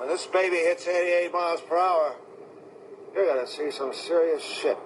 When this baby hits 88 miles per hour, you're gonna see some serious shit.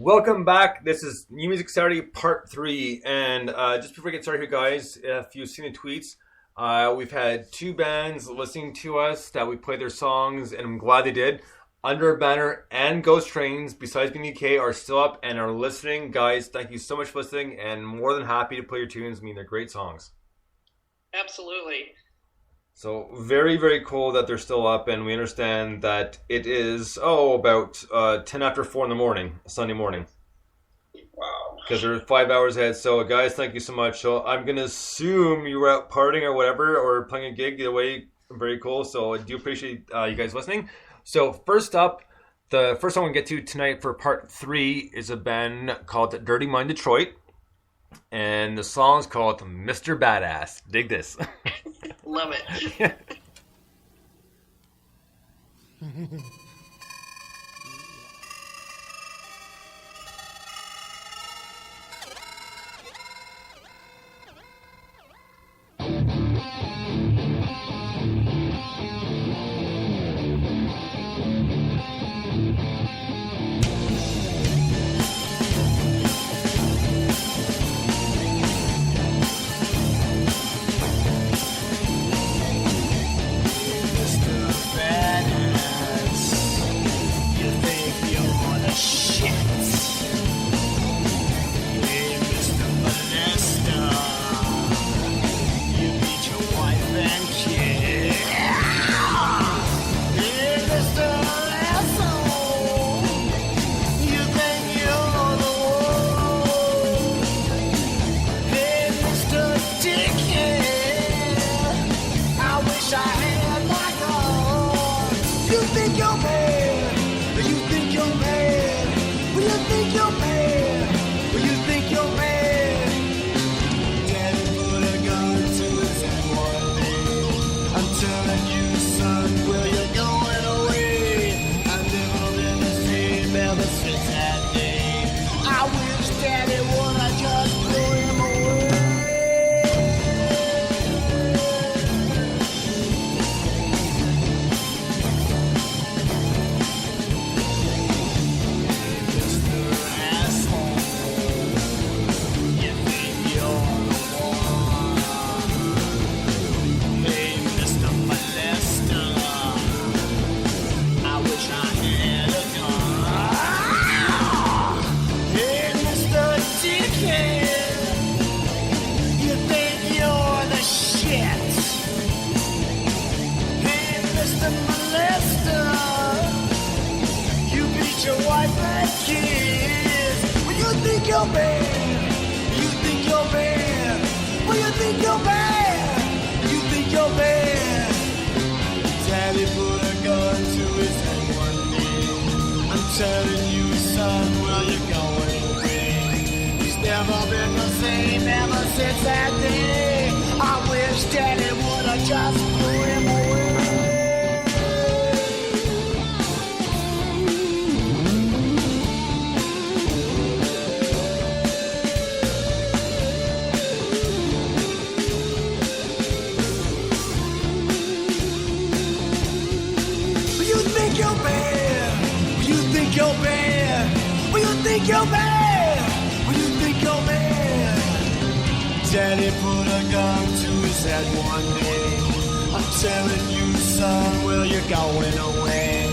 Welcome back. This is New Music Saturday Part 3. And just before we get started here, guys, if you've seen the tweets, we've had two bands listening to us that we played their songs, and I'm glad they did. Under a Banner and Ghost Trains, besides being UK, are still up and are listening. Guys, thank you so much for listening, and more than happy to play your tunes. I mean, they're great songs. Absolutely. So very, very cool that they're still up, and we understand that it is, about 10 after 4 in the morning, Sunday morning. Wow. Because they're 5 hours ahead. So, guys, thank you so much. So, I'm going to assume you were out partying or whatever, or playing a gig. Either way, very cool. So, I do appreciate you guys listening. So, first up, the first song we get to tonight for Part 3 is a band called Dirty Mind Detroit. And the song's called Mr. Badass. Dig this. Love it. Mr. Badass. think you're bad. You think you're bad. Well, you think you're bad. You think you're bad. Daddy put a gun to his head one day. I'm telling you, son, where you going away? He's never been the same ever since that day. I wish Daddy would have just blew him away. You think you're bad. You think you're bad. Well, you think you're bad. Well, you think you're bad. Daddy put a gun to his head one day. I'm telling you, son, well, you're going away.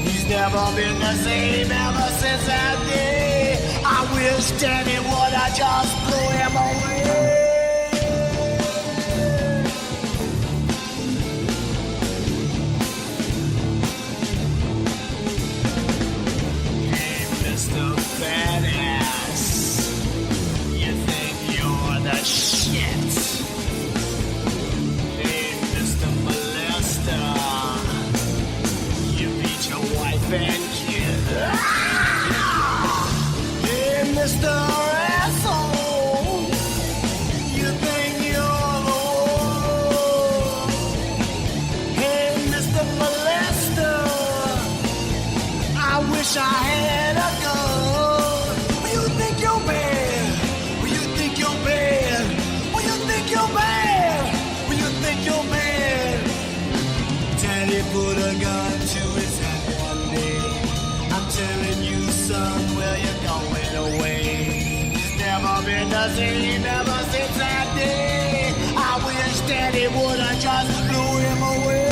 He's never been the same ever since that day. I wish Daddy would have just blew him away. Badass. You think you're the shit. Hey, Mr. Molester. You beat your wife and kid. Hey, Mr. Asshole. You think you're the one. Hey, Mr. Molester. I wish I had a gun. Well, you think you're bad. Well, you think you're bad. Well, you think you're bad. Well, you think you're bad. Daddy put a gun to his head one day. I'm telling you, son, well, you're going away. He's never been the same ever since that day. I wish Daddy would have just blew him away.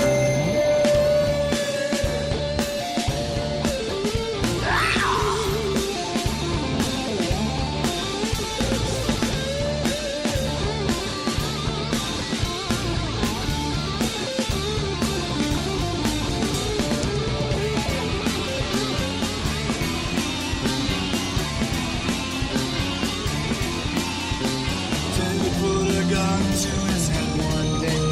Daddy put a gun to his head one day.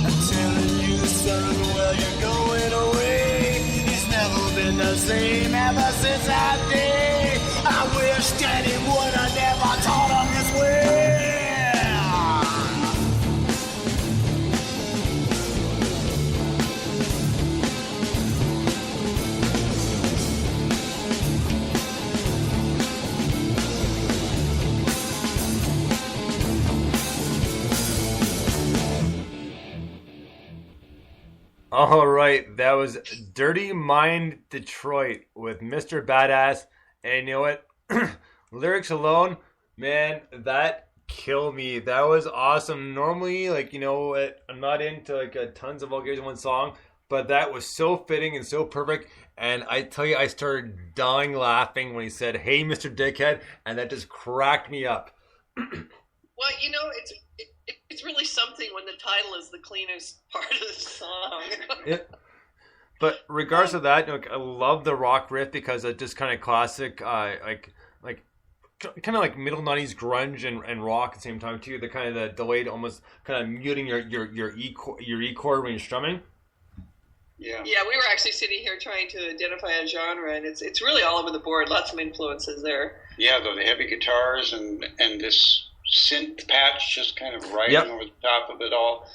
I'm telling you, son, well, you're going away. He's never been the same ever since that day. I wish Daddy would have never taught him this way. All right, that was Dirty Mind Detroit with Mr. Badass. And you know what? Lyrics alone, man, that killed me. That was awesome. Normally, like, you know, I'm not into like tons of vulgarities in one song, but that was so fitting and so perfect. And I tell you, I started dying laughing when he said, "Hey, Mr. Dickhead," and that just cracked me up. Well, you know, it's really something when the title is the cleanest part of the song. Yeah. But regardless of that, you know, I love the rock riff because it's just kind of classic, like kind of like middle '90s grunge and rock at the same time too. The kind of the delayed, almost kind of muting your E chord when you're strumming. Yeah, we were actually sitting here trying to identify a genre, and it's really all over the board. Lots of influences there. Yeah, though the heavy guitars and this synth patch just kind of riding over the top of it all.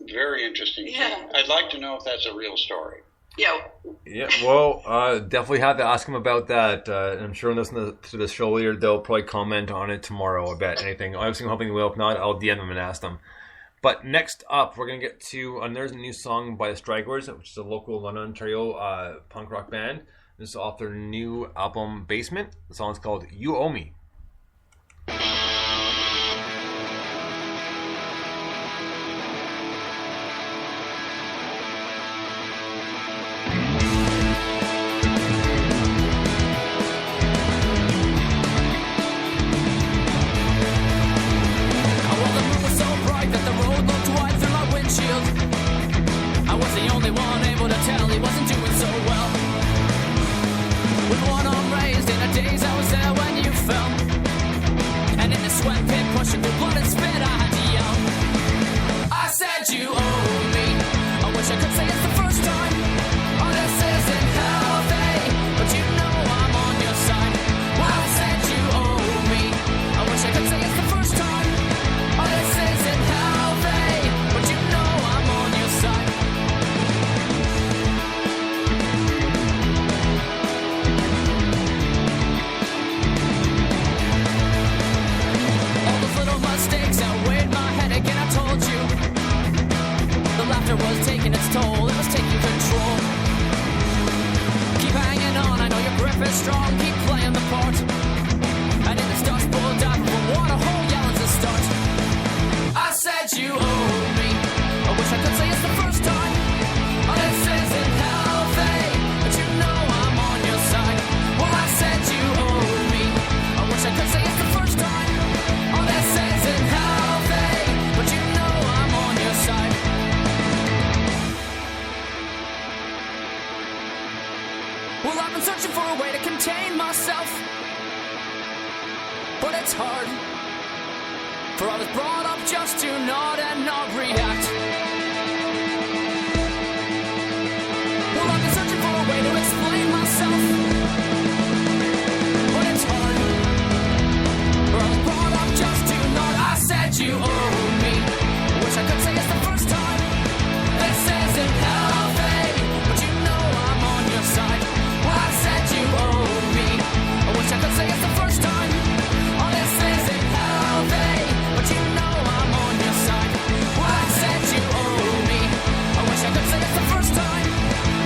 Very interesting. Yeah. I'd like to know if that's a real story. Yeah. Yeah, well, definitely have to ask them about that. I'm sure when listening to the show later, they'll probably comment on it tomorrow about anything. Obviously, I'm hoping they will. If not, I'll DM them and ask them. But next up, we're going to get to, there's a new song by the Stragglers, which is a local London, Ontario punk rock band. This is off their new album, Basement. The song's called You Owe Me. I was the only one able to tell he wasn't doing so well. With one arm raised in the days I was there. Well, I've been searching for a way to contain myself, but it's hard. For I was brought up just to nod and not react. Well, I've been searching for a way to explain myself, but it's hard. For I was brought up just to nod. I said you owe me. Wish I could say it's the first time. This isn't healthy, but you know I'm on your side. Well, I said you owe me. I wish I could say it's the first time. Oh, this isn't healthy, but you know I'm on your side. Well, I said you owe me. I wish I could say it's the first time.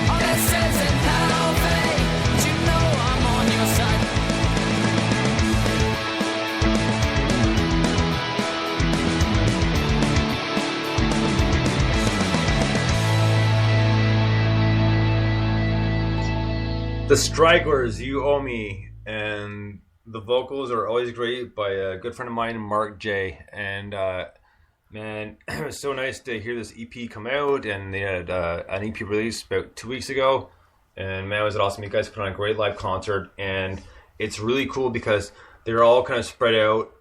Oh, this isn't healthy, but you know I'm on your side. The Stragglers, You Owe Me, and the vocals are always great by a good friend of mine, Mark J. And man, it was so nice to hear this EP come out, and they had an EP release about 2 weeks ago. And man, was it awesome! You guys put on a great live concert, and it's really cool because they're all kind of spread out.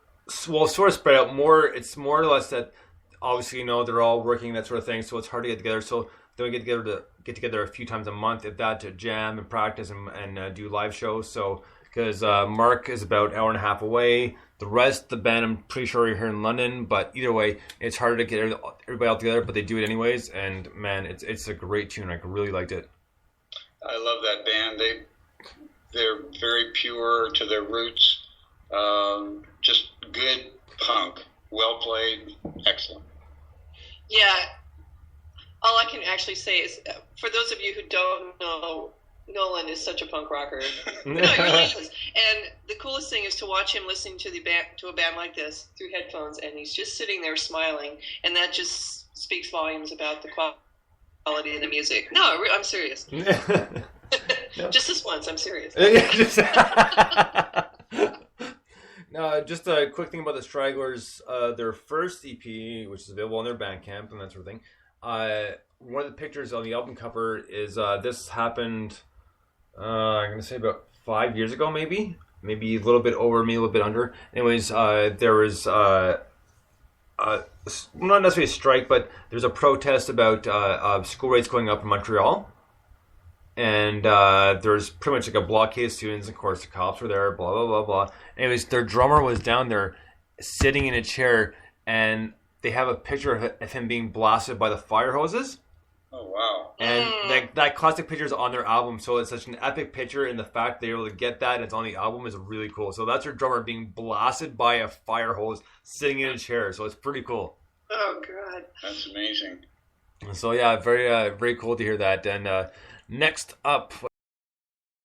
Well, sort of spread out. It's more or less that obviously they're all working, that sort of thing. So it's hard to get together. So then we get together a few times a month, if that, to jam and practice and do live shows. So because Mark is about an hour and a half away, the rest of the band I'm pretty sure are here in London. But either way, it's harder to get everybody all together, but they do it anyways. And man, it's a great tune. I really liked it. I love that band. They're very pure to their roots. Just good punk, well played, excellent. Yeah. All I can actually say is, for those of you who don't know, Nolan is such a punk rocker. No, he really is. And the coolest thing is to watch him listening to a band like this through headphones, and he's just sitting there smiling, and that just speaks volumes about the quality of the music. No, I'm serious. Just this once, I'm serious. No, just a quick thing about the Stragglers. Their first EP, which is available on their Bandcamp and that sort of thing. One of the pictures on the album cover is this happened. I'm gonna say about 5 years ago, maybe a little bit over, maybe a little bit under. Anyways, there was not necessarily a strike, but there's a protest about school rates going up in Montreal. And there's pretty much like a blockade of students. Of course, the cops were there, blah, blah, blah, blah. Anyways, their drummer was down there sitting in a chair, and they have a picture of him being blasted by the fire hoses. Oh, wow. And that classic picture is on their album, so it's such an epic picture, and the fact they're able to get that and it's on the album is really cool. So that's their drummer being blasted by a fire hose sitting in a chair, so it's pretty cool. Oh, God. That's amazing. So, yeah, very, very cool to hear that. And next up...